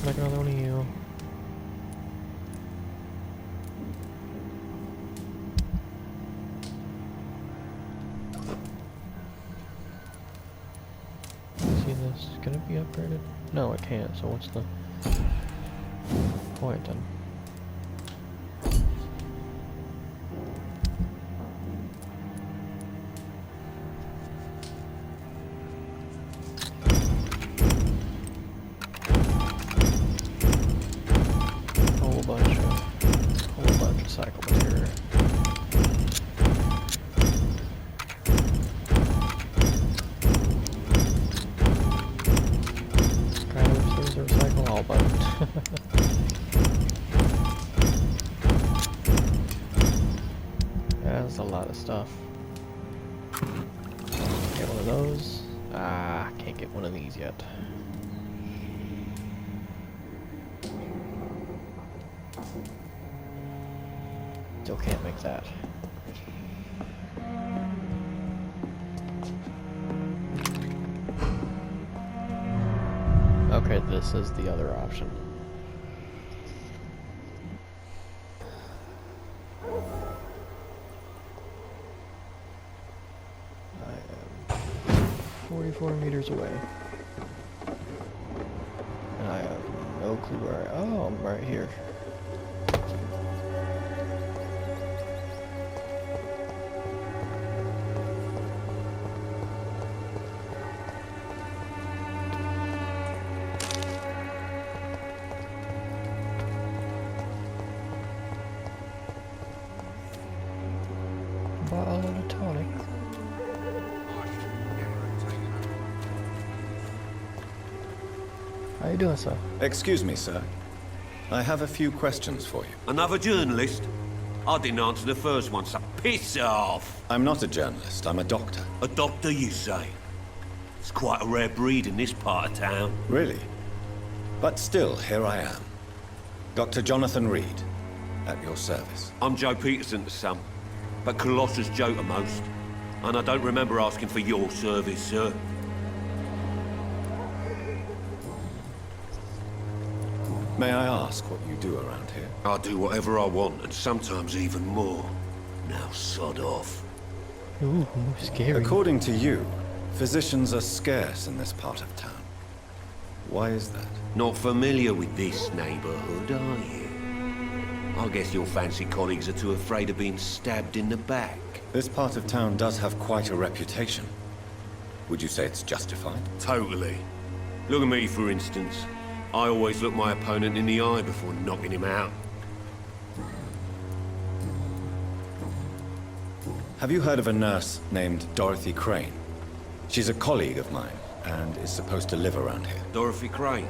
like another one of you. See this? Can it be upgraded? No, it can't, so what's the point then? Whole bunch of cycle material. Kind of wish there was a recycle all button. That's a lot of stuff. Get one of those. Ah, can't get one of these yet. Still can't make that. Okay, this is the other option. I am 44 meters away. And I have no clue where oh, I'm right here. Bottle of tonic. How you doing, sir? Excuse me, sir. I have a few questions for you. Another journalist? I didn't answer the first one, so piss off! I'm not a journalist, I'm a doctor. A doctor, you say? It's quite a rare breed in this part of town. Really? But still, here I am. Dr. Jonathan Reed, at your service. I'm Joe Peterson to some, but Colossus Joe to most. And I don't remember asking for your service, sir. May I ask what you do around here? I do whatever I want, and sometimes even more. Now sod off. Ooh, scary. According to you, physicians are scarce in this part of town. Why is that? Not familiar with this neighborhood, are you? I guess your fancy colleagues are too afraid of being stabbed in the back. This part of town does have quite a reputation. Would you say it's justified? Totally. Look at me, for instance. I always look my opponent in the eye before knocking him out. Have you heard of a nurse named Dorothy Crane? She's a colleague of mine, and is supposed to live around here. Dorothy Crane?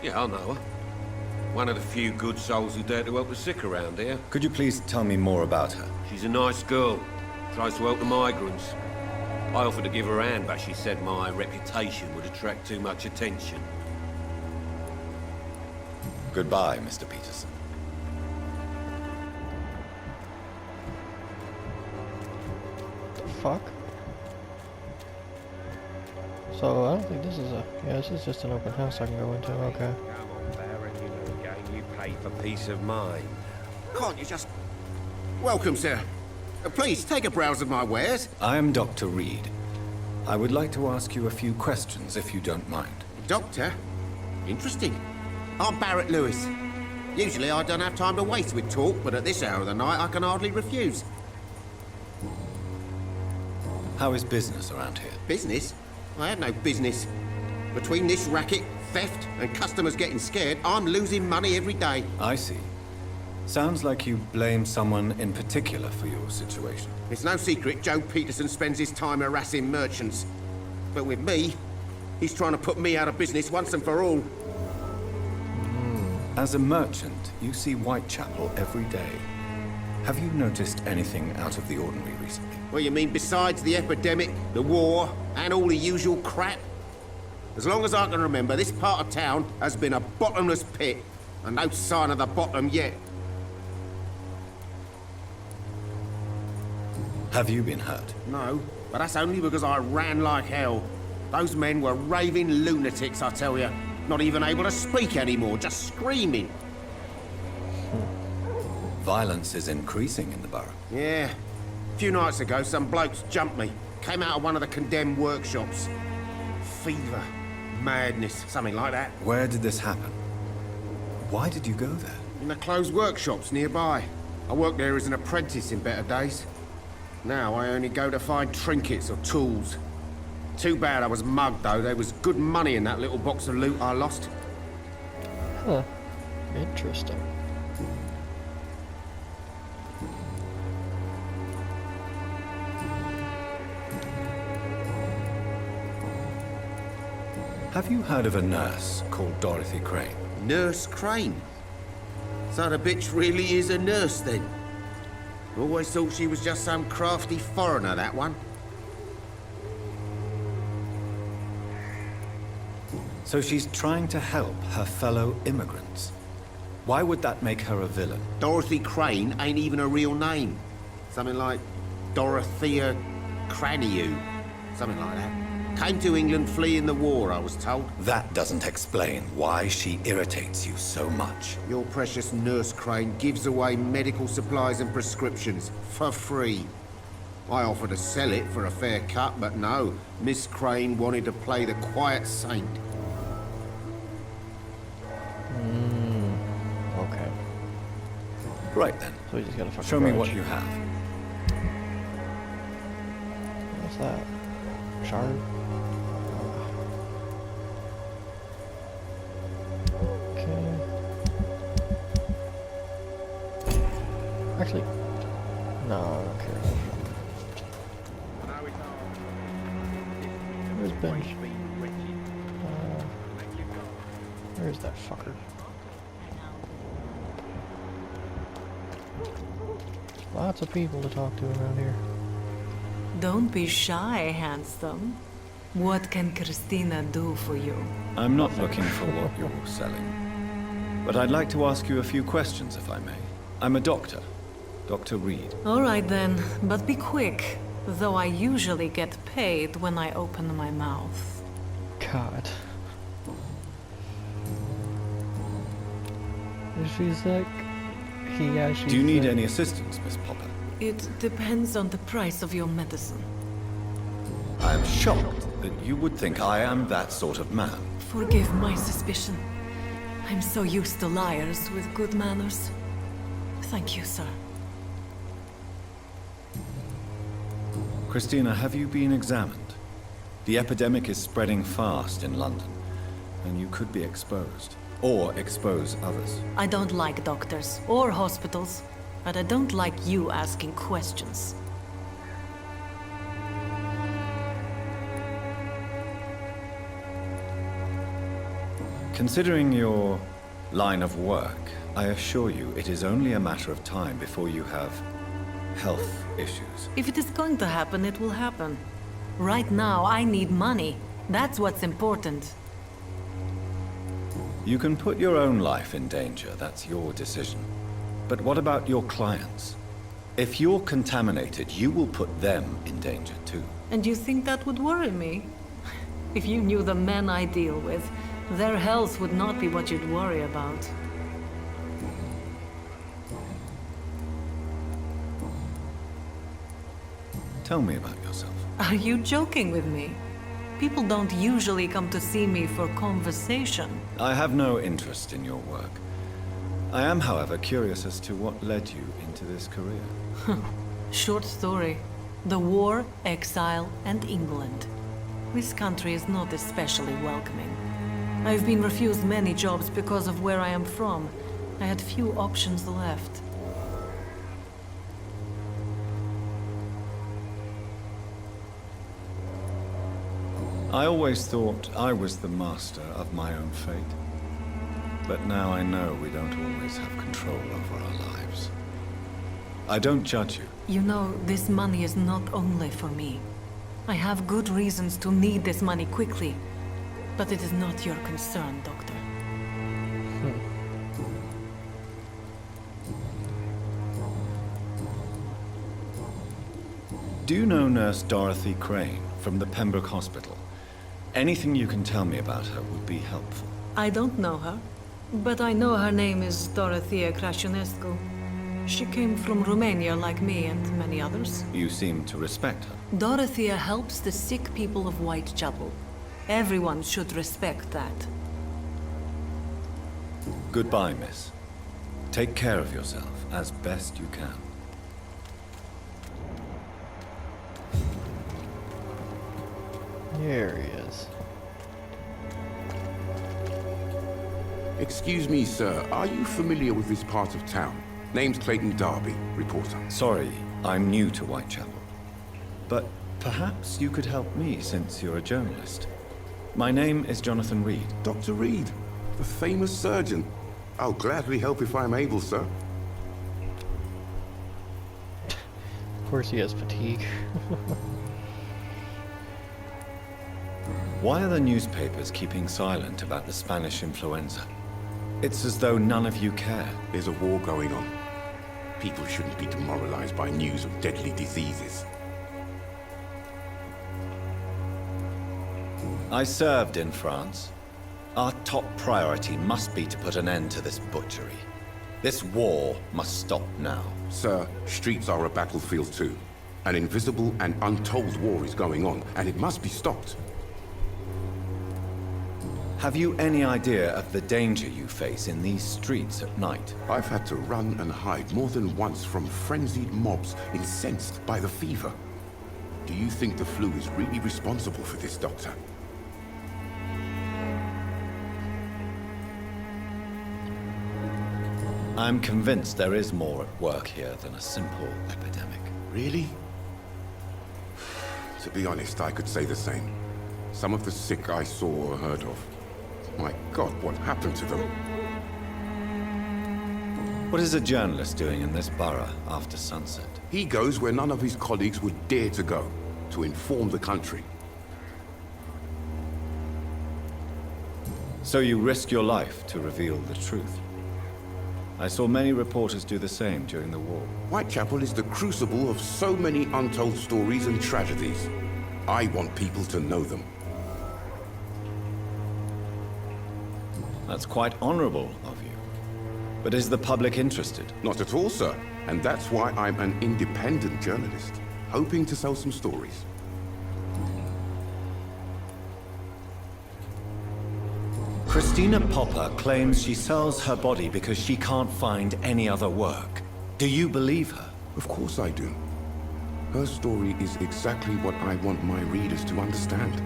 Yeah, I know her. One of the few good souls who dare to help the sick around here. Could you please tell me more about her? She's a nice girl. Tries to help the migrants. I offered to give her a hand, but she said my reputation would attract too much attention. Goodbye, Mr. Peterson. The fuck? So, I don't think this is a... Yeah, this is just an open house I can go into, okay. Come on, Baron, you know the game. You pay for peace of mind. Can't you just... Welcome, sir. Please, take a browse of my wares. I am Dr. Reed. I would like to ask you a few questions, if you don't mind. Doctor? Interesting. I'm Barrett Lewis. Usually I don't have time to waste with talk, but at this hour of the night I can hardly refuse. How is business around here? Business? I have no business. Between this racket, theft, and customers getting scared, I'm losing money every day. I see. Sounds like you blame someone in particular for your situation. It's no secret Joe Peterson spends his time harassing merchants. But with me, he's trying to put me out of business once and for all. As a merchant, you see Whitechapel every day. Have you noticed anything out of the ordinary recently? Well, you mean besides the epidemic, the war, and all the usual crap? As long as I can remember, this part of town has been a bottomless pit, and no sign of the bottom yet. Have you been hurt? No, but that's only because I ran like hell. Those men were raving lunatics, I tell you. Not even able to speak anymore, just screaming. Violence is increasing in the borough. Yeah. A few nights ago, some blokes jumped me. Came out of one of the condemned workshops. Fever, madness, something like that. Where did this happen? Why did you go there? In the closed workshops nearby. I worked there as an apprentice in better days. Now I only go to find trinkets or tools. Too bad I was mugged, though. There was good money in that little box of loot I lost. Huh. Interesting. Have you heard of a nurse called Dorothy Crane? Nurse Crane? So the bitch really is a nurse, then? Always thought she was just some crafty foreigner, that one. So she's trying to help her fellow immigrants. Why would that make her a villain? Dorothy Crane ain't even a real name. Something like Dorothea Craniu. Something like that. Came to England fleeing the war, I was told. That doesn't explain why she irritates you so much. Your precious Nurse Crane gives away medical supplies and prescriptions for free. I offered to sell it for a fair cut, but no. Miss Crane wanted to play the quiet saint. Okay. Right then. So we just gotta fucking Show me grudge. what you have. What's that? Shard? Okay. Actually, no, I don't care. Where's Benj? Where's that fucker? Lots of people to talk to around here. Don't be shy, handsome. What can Christina do for you? I'm not looking for what you're selling. But I'd like to ask you a few questions, if I may. I'm a doctor. Dr. Reed. All right then, but be quick. Though I usually get paid when I open my mouth. God. She's like... Yeah, she's Do you need like, any assistance, Miss Popper? It depends on the price of your medicine. I am shocked that you would think I am that sort of man. Forgive my suspicion. I'm so used to liars with good manners. Thank you, sir. Christina, have you been examined? The epidemic is spreading fast in London, and you could be exposed. Or expose others. I don't like doctors or hospitals, but I don't like you asking questions. Considering your line of work, I assure you it is only a matter of time before you have health issues. If it is going to happen, it will happen. Right now, I need money. That's what's important. You can put your own life in danger, that's your decision. But what about your clients? If you're contaminated, you will put them in danger too. And you think that would worry me? If you knew the men I deal with, their health would not be what you'd worry about. Tell me about yourself. Are you joking with me? People don't usually come to see me for conversation. I have no interest in your work. I am, however, curious as to what led you into this career. Short story. The war, exile, and England. This country is not especially welcoming. I've been refused many jobs because of where I am from. I had few options left. I always thought I was the master of my own fate. But now I know we don't always have control over our lives. I don't judge you. You know, this money is not only for me. I have good reasons to need this money quickly. But it is not your concern, Doctor. Do you know Nurse Dorothy Crane from the Pembroke Hospital? Anything you can tell me about her would be helpful. I don't know her, but I know her name is Dorothea Crasionescu. She came from Romania like me and many others. You seem to respect her. Dorothea helps the sick people of Whitechapel. Everyone should respect that. Goodbye, miss. Take care of yourself as best you can. Here he is. Excuse me, sir. Are you familiar with this part of town? Name's Clayton Darby, reporter. Sorry, I'm new to Whitechapel. But perhaps you could help me since you're a journalist. My name is Jonathan Reed. Dr. Reed, the famous surgeon. I'll gladly help if I'm able, sir. Of course he has fatigue. Why are the newspapers keeping silent about the Spanish influenza? It's as though none of you care. There's a war going on. People shouldn't be demoralized by news of deadly diseases. I served in France. Our top priority must be to put an end to this butchery. This war must stop now. Sir, streets are a battlefield too. An invisible and untold war is going on, and it must be stopped. Have you any idea of the danger you face in these streets at night? I've had to run and hide more than once from frenzied mobs incensed by the fever. Do you think the flu is really responsible for this, Doctor? I'm convinced there is more at work here than a simple epidemic. Really? To be honest, I could say the same. Some of the sick I saw or heard of. My God, what happened to them? What is a journalist doing in this borough after sunset? He goes where none of his colleagues would dare to go, to inform the country. So you risk your life to reveal the truth. I saw many reporters do the same during the war. Whitechapel is the crucible of so many untold stories and tragedies. I want people to know them. That's quite honorable of you. But is the public interested? Not at all, sir. And that's why I'm an independent journalist, hoping to sell some stories. Christina Popper claims she sells her body because she can't find any other work. Do you believe her? Of course I do. Her story is exactly what I want my readers to understand.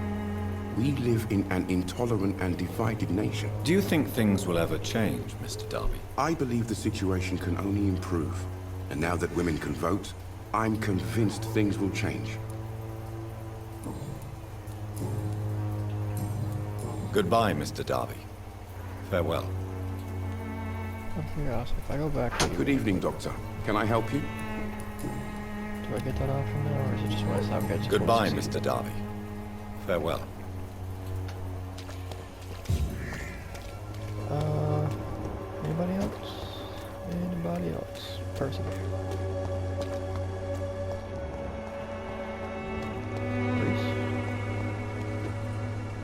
We live in an intolerant and divided nation. Do you think things will ever change, Mr. Darby? I believe the situation can only improve. And now that women can vote, I'm convinced things will change. Goodbye, Mr. Darby. Farewell. Okay, awesome. If I go back to Good evening, Doctor. Can I help you? do I get that option now, or is it just when I stop getting Goodbye, Mr. Darby. Farewell. Anybody else? Anybody else? Person. Please.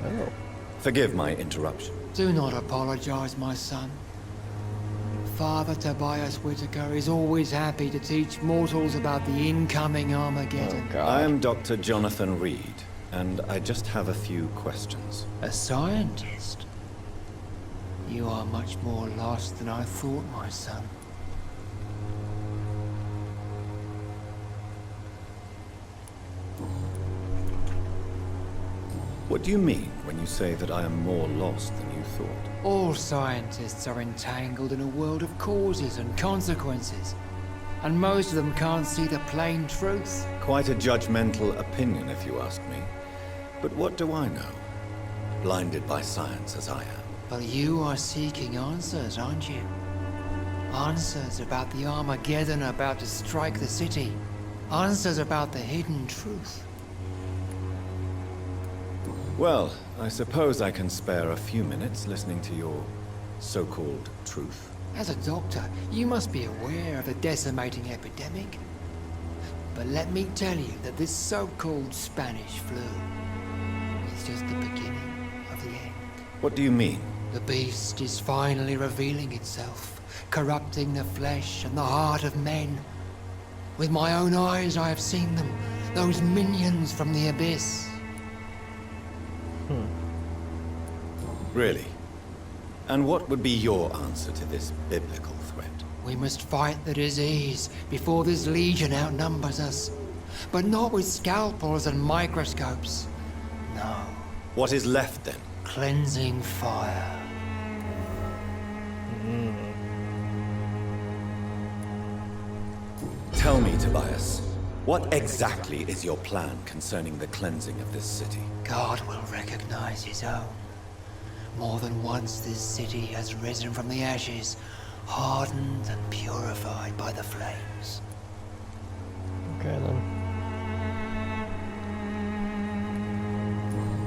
Hello. Forgive my interruption. Do not apologize, my son. Father Tobias Whitaker is always happy to teach mortals about the incoming Armageddon. Oh, God. I am Dr. Jonathan Reed, and I just have a few questions. A scientist? You are much more lost than I thought, my son. What do you mean when you say that I am more lost than you thought? All scientists are entangled in a world of causes and consequences. And most of them can't see the plain truth. Quite a judgmental opinion, if you ask me. But what do I know? Blinded by science as I am. But you are seeking answers, aren't you? Answers about the Armageddon about to strike the city. Answers about the hidden truth. Well, I suppose I can spare a few minutes listening to your so-called truth. As a doctor, you must be aware of the decimating epidemic. But let me tell you that this so-called Spanish flu is just the beginning of the end. What do you mean? The beast is finally revealing itself, corrupting the flesh and the heart of men. With my own eyes I have seen them, those minions from the abyss. Really? And what would be your answer to this biblical threat? We must fight the disease before this legion outnumbers us. But not with scalpels and microscopes. No. What is left then? Cleansing fire. Tell me, Tobias, what exactly is your plan concerning the cleansing of this city? God will recognize his own. More than once this city has risen from the ashes, hardened and purified by the flames. Okay then.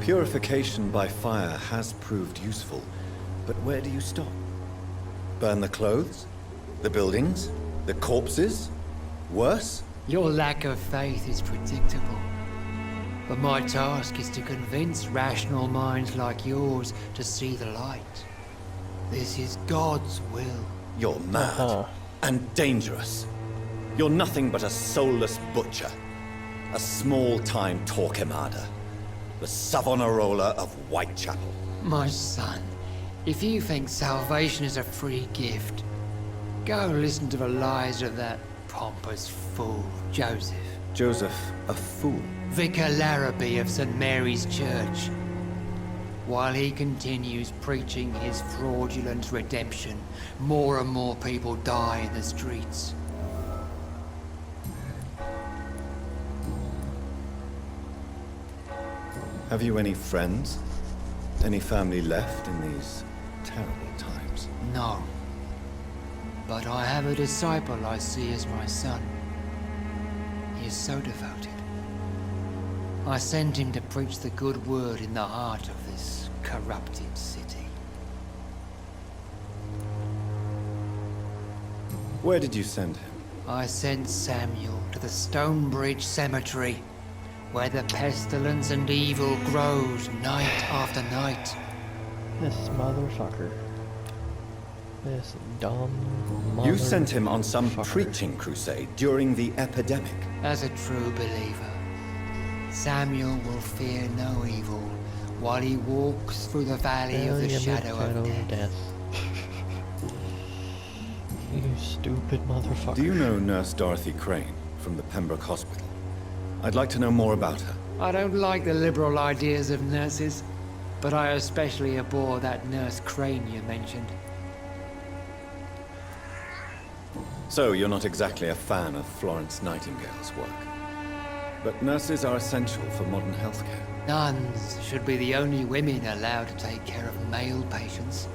Purification by fire has proved useful, but where do you stop? Burn the clothes? The buildings? The corpses? Worse? Your lack of faith is predictable. But my task is to convince rational minds like yours to see the light. This is God's will. You're mad. And dangerous. You're nothing but a soulless butcher. A small-time Torquemada. The Savonarola of Whitechapel. My son, if you think salvation is a free gift, go listen to the lies of that pompous fool, Joseph. Joseph, a fool? Vicar Larrabee of St. Mary's Church. While he continues preaching his fraudulent redemption, more and more people die in the streets. Have you any friends? Any family left in these terrible times? No. But I have a disciple I see as my son. He is so devoted. I sent him to preach the good word in the heart of this corrupted city. Where did you send him? I sent Samuel to the Stonebridge Cemetery, where the pestilence and evil grows night after night. This motherfucker. This dumb motherfucker. You sent him on some preaching crusade during the epidemic. As a true believer, Samuel will fear no evil while he walks through the valley of the shadow of death. You stupid motherfucker. Do you know Nurse Dorothy Crane from the Pembroke Hospital? I'd like to know more about her. I don't like the liberal ideas of nurses, but I especially abhor that Nurse Crane you mentioned. So, you're not exactly a fan of Florence Nightingale's work. But nurses are essential for modern healthcare. Nuns should be the only women allowed to take care of male patients.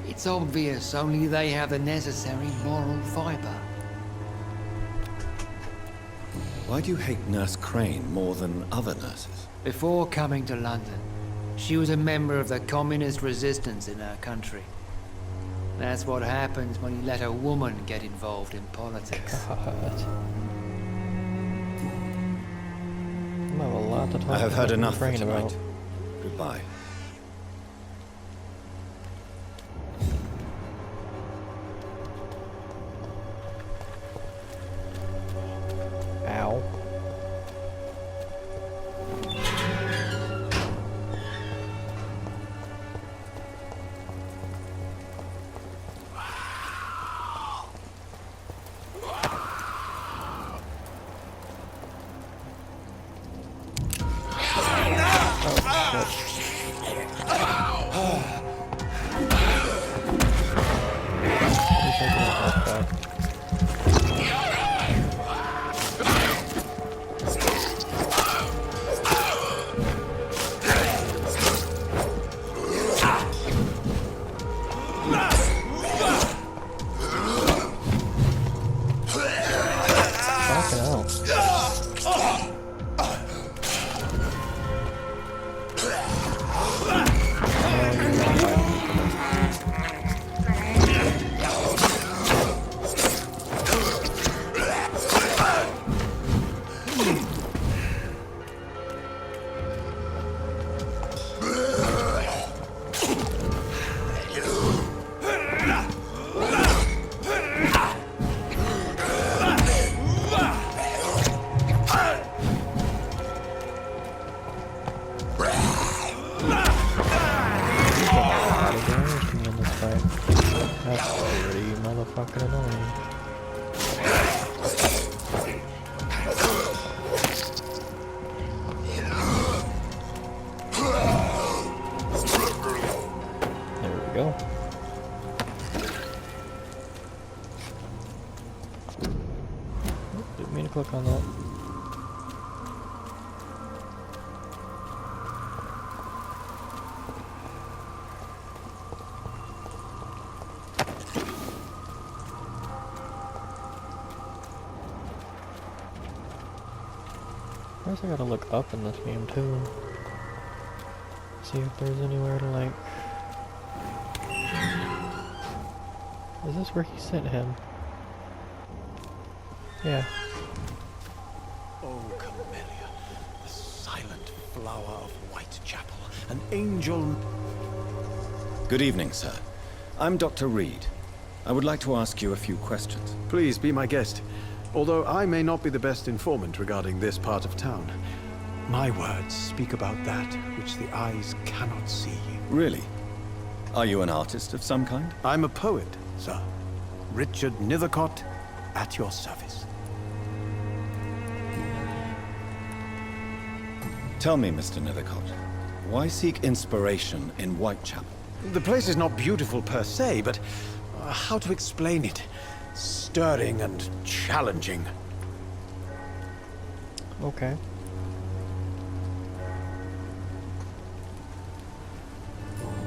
It's obvious only they have the necessary moral fiber. Why do you hate Nurse Crane more than other nurses? Before coming to London, she was a member of the communist resistance in our country. That's what happens when you let a woman get involved in politics. God. I have a lot to talk I have had about enough for Crane tonight. about. Goodbye. Ow. fucking annoying. There we go. Didn't mean to click on that. I guess I gotta look up in this game too. See if there's anywhere to like... Is this where he sent him? Yeah. Oh, Camellia, the silent flower of Whitechapel, an angel... Good evening, sir. I'm Dr. Reed. I would like to ask you a few questions. Please be my guest. Although I may not be the best informant regarding this part of town, my words speak about that which the eyes cannot see. Really? Are you an artist of some kind? I'm a poet, sir. Richard Nethercott, at your service. Tell me, Mr. Nethercott, why seek inspiration in Whitechapel? The place is not beautiful per se, but how to explain it? Stirring and challenging. Okay.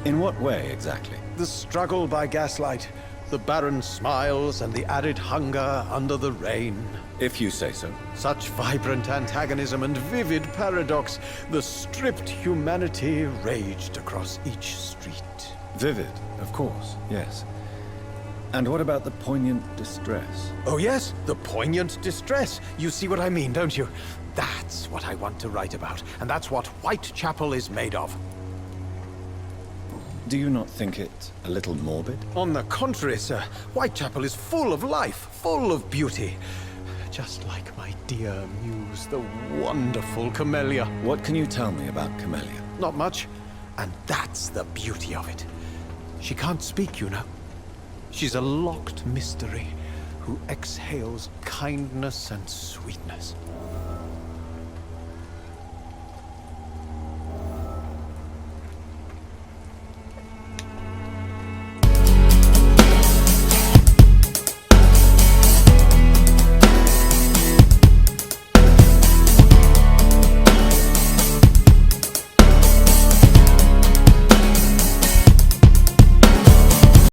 In what way, exactly? The struggle by gaslight, the barren smiles and the arid hunger under the rain. If you say so. Such vibrant antagonism and vivid paradox, the stripped humanity raged across each street. Vivid, of course, yes. And what about the poignant distress? Oh yes, the poignant distress. You see what I mean, don't you? That's what I want to write about, and that's what Whitechapel is made of. Do you not think it a little morbid? On the contrary, sir, Whitechapel is full of life, full of beauty. Just like my dear muse, the wonderful Camellia. What can you tell me about Camellia? Not much, and that's the beauty of it. She can't speak, you know. She's a locked mystery who exhales kindness and sweetness.